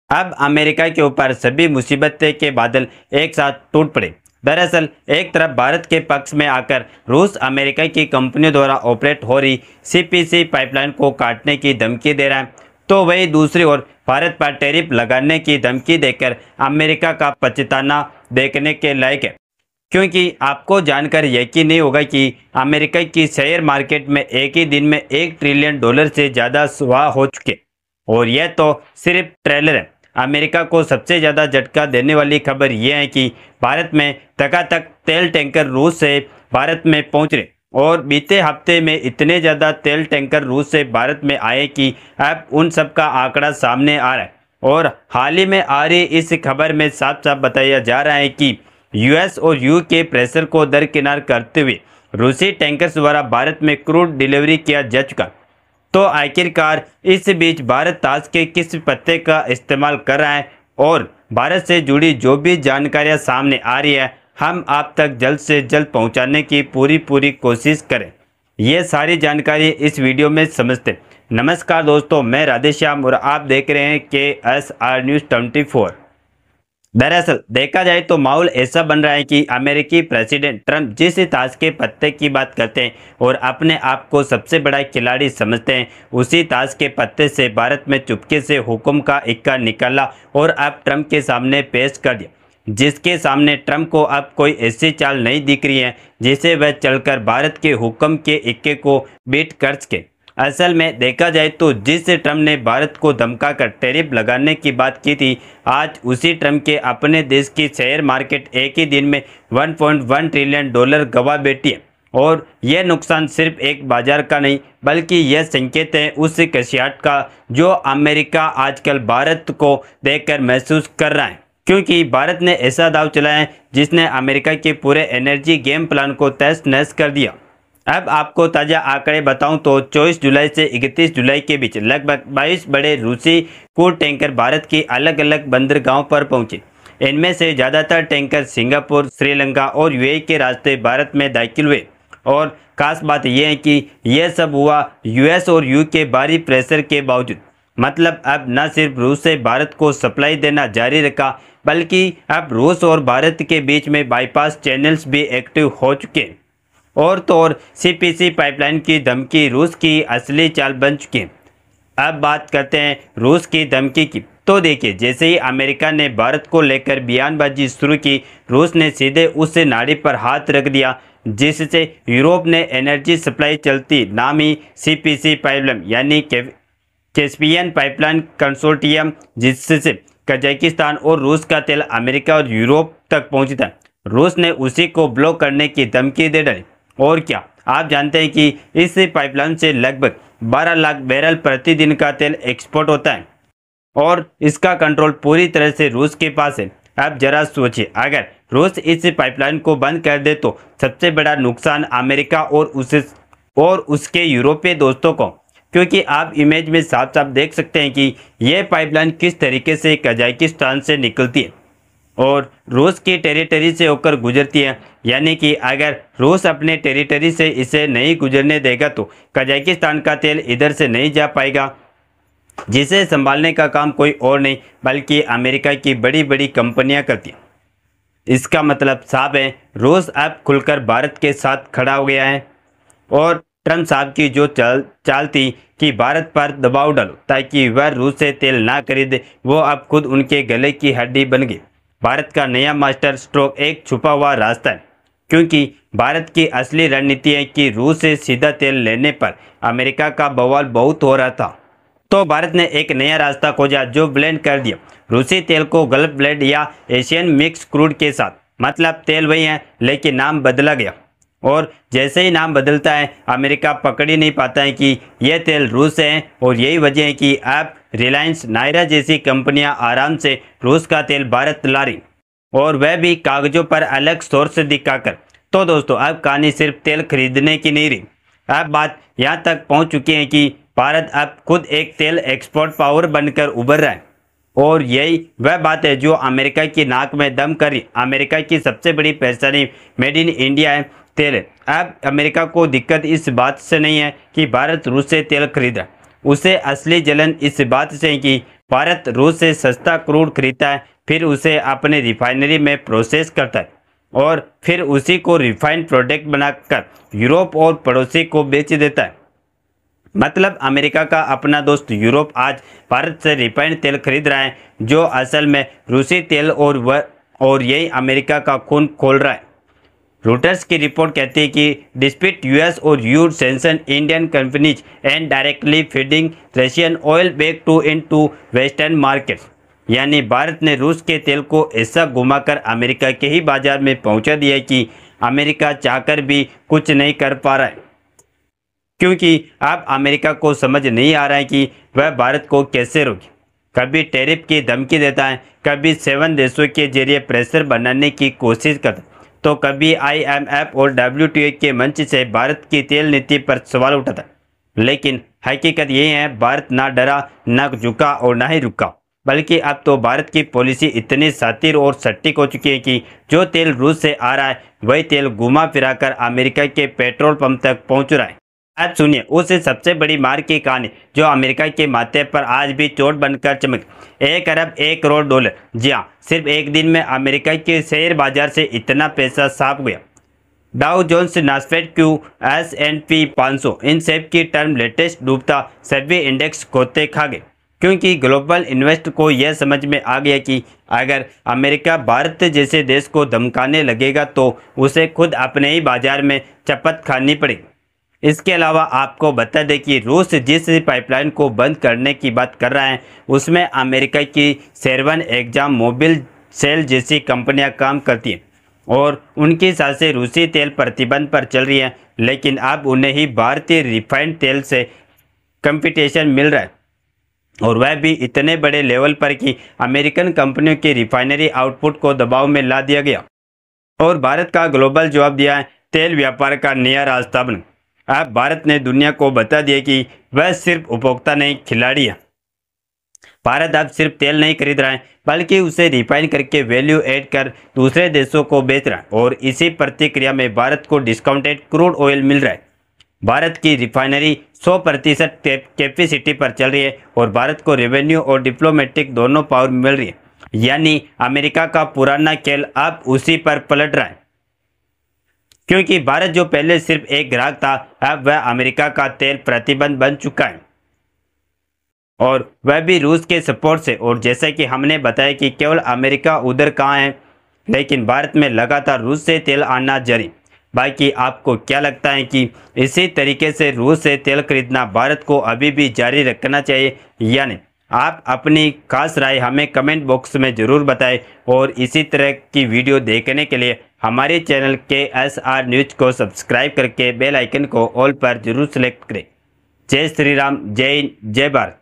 अब अमेरिका के ऊपर सभी मुसीबतें के बादल एक साथ टूट पड़े। दरअसल एक तरफ भारत के पक्ष में आकर रूस अमेरिका की कंपनियों द्वारा ऑपरेट हो रही सीपीसी पाइपलाइन को काटने की धमकी दे रहा है, तो वही दूसरी ओर भारत पर टैरिफ लगाने की धमकी देकर अमेरिका का पछताना देखने के लायक है। क्योंकि आपको जानकर यकीन नहीं होगा कि अमेरिका की शेयर मार्केट में एक ही दिन में $1 ट्रिलियन से ज़्यादा स्वाह हो चुके, और यह तो सिर्फ ट्रेलर है। अमेरिका को सबसे ज़्यादा झटका देने वाली खबर यह है कि भारत में तक तेल टैंकर रूस से भारत में पहुंच रहे, और बीते हफ्ते में इतने ज़्यादा तेल टैंकर रूस से भारत में आए कि अब उन सब का आंकड़ा सामने आ रहा है। और हाल ही में आ रही इस खबर में साफ साफ बताया जा रहा है कि यूएस और यू के प्रेशर को दरकिनार करते हुए रूसी टैंकर्स द्वारा भारत में क्रूड डिलीवरी किया जा चुका। तो आखिरकार इस बीच भारत ताश के किस पत्ते का इस्तेमाल कर रहा है, और भारत से जुड़ी जो भी जानकारियां सामने आ रही है हम आप तक जल्द से जल्द पहुंचाने की पूरी कोशिश करें। ये सारी जानकारी इस वीडियो में समझते। नमस्कार दोस्तों, मैं राधेश्याम और आप देख रहे हैं KSR न्यूज़ 24। दरअसल देखा जाए तो माहौल ऐसा बन रहा है कि अमेरिकी प्रेसिडेंट ट्रंप जिस ताश के पत्ते की बात करते हैं और अपने आप को सबसे बड़ा खिलाड़ी समझते हैं, उसी ताश के पत्ते से भारत में चुपके से हुक्म का इक्का निकाला और अब ट्रंप के सामने पेश कर दिया, जिसके सामने ट्रंप को अब कोई ऐसी चाल नहीं दिख रही है जिसे वह चलकर भारत के हुक्म के इक्के को बीट कर सके। असल में देखा जाए तो जिस ट्रंप ने भारत को धमकाकर टैरिफ लगाने की बात की थी, आज उसी ट्रंप के अपने देश की शेयर मार्केट एक ही दिन में $1.1 ट्रिलियन गंवा बैठी है। और यह नुकसान सिर्फ एक बाजार का नहीं बल्कि यह संकेत है उस कसियाट का जो अमेरिका आजकल भारत को देखकर महसूस कर रहा है, क्योंकि भारत ने ऐसा दाव चलाया है जिसने अमेरिका के पूरे एनर्जी गेम प्लान को तहस नहस कर दिया। अब आपको ताज़ा आंकड़े बताऊं तो 24 जुलाई से 31 जुलाई के बीच लगभग 22 बड़े रूसी क्रूड टैंकर भारत की अलग अलग बंदरगाहों पर पहुंचे। इनमें से ज़्यादातर टैंकर सिंगापुर, श्रीलंका और यूएई के रास्ते भारत में दाखिल हुए। और खास बात यह है कि यह सब हुआ यूएस और यू के भारी प्रेशर के बावजूद। मतलब अब न सिर्फ रूस से भारत को सप्लाई देना जारी रखा, बल्कि अब रूस और भारत के बीच में बाईपास चैनल्स भी एक्टिव हो चुके हैं। और तो और सीपीसी पाइपलाइन की धमकी रूस की असली चाल बन चुकी है। अब बात करते हैं रूस की धमकी की। तो देखिए, जैसे ही अमेरिका ने भारत को लेकर बयानबाजी शुरू की, रूस ने सीधे उस नाड़ी पर हाथ रख दिया जिससे यूरोप ने एनर्जी सप्लाई चलती नामी सीपीसी पाइपलाइन यानी कैस्पियन पाइपलाइन कंसोर्टियम, जिससे कजाकिस्तान और रूस का तेल अमेरिका और यूरोप तक पहुंचता है, रूस ने उसी को ब्लॉक करने की धमकी दे डाली। और क्या आप जानते हैं कि इस पाइपलाइन से लगभग 12 लाख बैरल प्रतिदिन का तेल एक्सपोर्ट होता है, और इसका कंट्रोल पूरी तरह से रूस के पास है। अब जरा सोचिए, अगर रूस इस पाइपलाइन को बंद कर दे तो सबसे बड़ा नुकसान अमेरिका और उसके यूरोपीय दोस्तों को, क्योंकि आप इमेज में साफ साफ देख सकते हैं कि यह पाइपलाइन किस तरीके से कजाकिस्तान से निकलती है और रूस की टेरिटरी से होकर गुजरती है। यानी कि अगर रूस अपने टेरिटरी से इसे नहीं गुजरने देगा तो कजाकिस्तान का तेल इधर से नहीं जा पाएगा, जिसे संभालने का काम कोई और नहीं बल्कि अमेरिका की बड़ी बड़ी कंपनियां करती हैं। इसका मतलब साफ है, रूस अब खुलकर भारत के साथ खड़ा हो गया है। और ट्रंप साहब की जो चाल थी कि भारत पर दबाव डालो ताकि वह रूस से तेल ना खरीदे, वो अब खुद उनके गले की हड्डी बन गई। भारत का नया मास्टर स्ट्रोक एक छुपा हुआ रास्ता है, क्योंकि भारत की असली रणनीति है कि रूस से सीधा तेल लेने पर अमेरिका का बवाल बहुत हो रहा था। तो भारत ने एक नया रास्ता खोजा जो ब्लेंड कर दिया रूसी तेल को गल्फ ब्लेंड या एशियन मिक्स क्रूड के साथ। मतलब तेल वही है लेकिन नाम बदला गया, और जैसे ही नाम बदलता है अमेरिका पकड़ ही नहीं पाता है कि यह तेल रूस से है। और यही वजह है कि अब रिलायंस, नायरा जैसी कंपनियां आराम से रूस का तेल भारत ला रही, और वह भी कागजों पर अलग सोर्स दिखाकर। तो दोस्तों, अब कहानी सिर्फ तेल खरीदने की नहीं रही, अब बात यहाँ तक पहुँच चुकी है कि भारत अब खुद एक तेल एक्सपोर्ट पावर बनकर उभर रहा है। और यही वह बात है जो अमेरिका की नाक में दम करी। अमेरिका की सबसे बड़ी परेशानी मेड इन इंडिया है, तेल है। अब अमेरिका को दिक्कत इस बात से नहीं है कि भारत रूस से तेल खरीद रहा है, उसे असली जलन इस बात से है कि भारत रूस से सस्ता क्रूड खरीदता है, फिर उसे अपने रिफाइनरी में प्रोसेस करता है और फिर उसी को रिफाइंड प्रोडक्ट बनाकर यूरोप और पड़ोसी को बेच देता है। मतलब अमेरिका का अपना दोस्त यूरोप आज भारत से रिफाइंड तेल खरीद रहा है, जो असल में रूसी तेल और यही अमेरिका का खून खोल रहा है। रूटर्स की रिपोर्ट कहती है कि डिस्प्यूट यूएस और your sanctions Indian companies and directly feeding Russian oil back to into western markets, यानी भारत ने रूस के तेल को ऐसा घुमाकर अमेरिका के ही बाजार में पहुंचा दिया कि अमेरिका चाहकर भी कुछ नहीं कर पा रहा है, क्योंकि अब अमेरिका को समझ नहीं आ रहा है कि वह भारत को कैसे रोके। कभी टैरिफ की धमकी देता है, कभी 7 देशों के जरिए प्रेशर बनाने की कोशिश करता है, तो कभी IMF और WTO के मंच से भारत की तेल नीति पर सवाल उठाता है। लेकिन हकीकत ये है, भारत ना डरा, ना झुका और ना ही रुका, बल्कि अब तो भारत की पॉलिसी इतनी शातिर और सटीक हो चुकी है कि जो तेल रूस से आ रहा है वही तेल घुमा फिराकर अमेरिका के पेट्रोल पंप तक पहुंच रहा है। अब सुनिए उस सबसे बड़ी मार की कहानी जो अमेरिका के माथे पर आज भी चोट बनकर चमक। 1 अरब 1 करोड़ डॉलर, जी हाँ, सिर्फ एक दिन में अमेरिका के शेयर बाजार से इतना पैसा साफ गया। डाउ जोन्स, नास्डेक, क्यू, S&P 500 इन सब की टर्म लेटेस्ट डूबता सभी इंडेक्स खोते खा गए, क्योंकि ग्लोबल इन्वेस्ट को यह समझ में आ गया कि अगर अमेरिका भारत जैसे देश को धमकाने लगेगा तो उसे खुद अपने ही बाजार में चपत खानी पड़ेगी। इसके अलावा आपको बता दें कि रूस जिस पाइपलाइन को बंद करने की बात कर रहा है उसमें अमेरिका की शेरवन एग्जाम मोबिल सेल जैसी कंपनियां काम करती हैं और उनकी सांसें रूसी तेल प्रतिबंध पर चल रही हैं, लेकिन अब उन्हें ही भारतीय रिफाइंड तेल से कंपटीशन मिल रहा है, और वह भी इतने बड़े लेवल पर कि अमेरिकन कंपनियों की रिफाइनरी आउटपुट को दबाव में ला दिया गया और भारत का ग्लोबल जवाब दिया है तेल व्यापार का नया रास्ता बन। अब भारत ने दुनिया को बता दिया कि वह सिर्फ उपभोक्ता नहीं, खिलाड़ी है। भारत अब सिर्फ तेल नहीं खरीद रहा है, बल्कि उसे रिफाइन करके वैल्यू ऐड कर दूसरे देशों को बेच रहा है, और इसी प्रतिक्रिया में भारत को डिस्काउंटेड क्रूड ऑयल मिल रहा है। भारत की रिफाइनरी 100% कैपेसिटी पर चल रही है और भारत को रेवेन्यू और डिप्लोमेटिक दोनों पावर मिल रही है, यानी अमेरिका का पुराना खेल अब उसी पर पलट रहा है। क्योंकि भारत जो पहले सिर्फ एक ग्राहक था, अब वह अमेरिका का तेल प्रतिबंध बन चुका है, और वह भी रूस के सपोर्ट से। और जैसा कि हमने बताया कि केवल अमेरिका उधर कहाँ है, लेकिन भारत में लगातार रूस से तेल आना जारी। बाकी आपको क्या लगता है कि इसी तरीके से रूस से तेल खरीदना भारत को अभी भी जारी रखना चाहिए या नहीं? आप अपनी खास राय हमें कमेंट बॉक्स में ज़रूर बताएं, और इसी तरह की वीडियो देखने के लिए हमारे चैनल KSR न्यूज़ को सब्सक्राइब करके बेल आइकन को ऑल पर जरूर सेलेक्ट करें। जय श्री राम, जय हिंद, जय भारत।